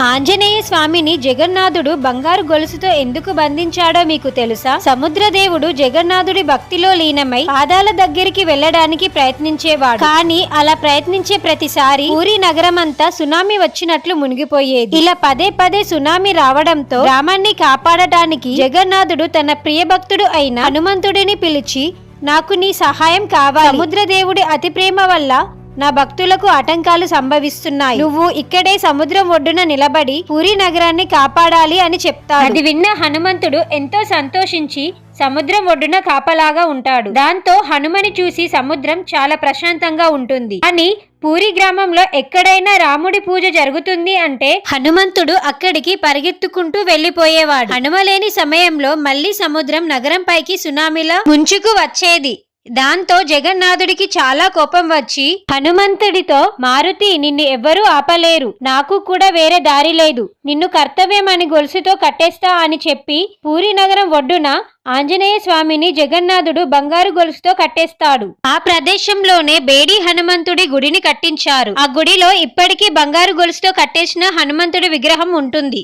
ఆంజనేయ స్వామిని జగన్నాథుడు బంగారు గొలుసుతో ఎందుకు బంధించాడో మీకు తెలుసా? సముద్రదేవుడు జగన్నాథుడి భక్తిలో లీనమై పాదాల దగ్గరికి వెళ్ళడానికి ప్రయత్నించేవాడు. కానీ అలా ప్రయత్నించే ప్రతిసారి పూరి నగరమంతా సునామీ వచ్చినట్లు మునిగిపోయేది. ఇలా పదే పదే సునామీ రావడంతో గ్రామాన్ని కాపాడటానికి జగన్నాథుడు తన ప్రియ భక్తుడు అయిన హనుమంతుడిని పిలిచి, నాకు నీ సహాయం కావాలి. సముద్రదేవుడి అతి ప్రేమ వల్ల నా భక్తులకు ఆటంకాలు సంభవిస్తున్నాయి. నువ్వు ఇక్కడే సముద్రం ఒడ్డున నిలబడి పూరి నగరాన్ని కాపాడాలి అని చెప్తాడు. అది విన్న హనుమంతుడు ఎంతో సంతోషించి సముద్రం ఒడ్డున కాపలాగా ఉంటాడు. దాంతో హనుమని చూసి సముద్రం చాలా ప్రశాంతంగా ఉంటుంది అని పూరి గ్రామంలో ఎక్కడైనా రాముడి పూజ జరుగుతుంది అంటే హనుమంతుడు అక్కడికి పరిగెత్తుకుంటూ వెళ్లిపోయేవాడు. హనుమలేని సమయంలో మళ్లీ సముద్రం నగరం పైకి సునామీలా ముంచుకు వచ్చేది. దాంతో జగన్నాథుడికి చాలా కోపం వచ్చి హనుమంతుడితో, మారుతి, నిన్ను ఎవ్వరూ ఆపలేరు, నాకు కూడా వేరే దారి లేదు, నిన్ను కర్తవ్యమని గొలుసుతో కట్టేస్తా అని చెప్పి పూరి నగరం ఒడ్డున ఆంజనేయ స్వామిని జగన్నాథుడు బంగారు గొలుసుతో కట్టేస్తాడు. ఆ ప్రదేశంలోనే బేడి హనుమంతుడి గుడిని కట్టించారు. ఆ గుడిలో ఇప్పటికీ బంగారు గొలుసుతో కట్టేసిన హనుమంతుడి విగ్రహం ఉంటుంది.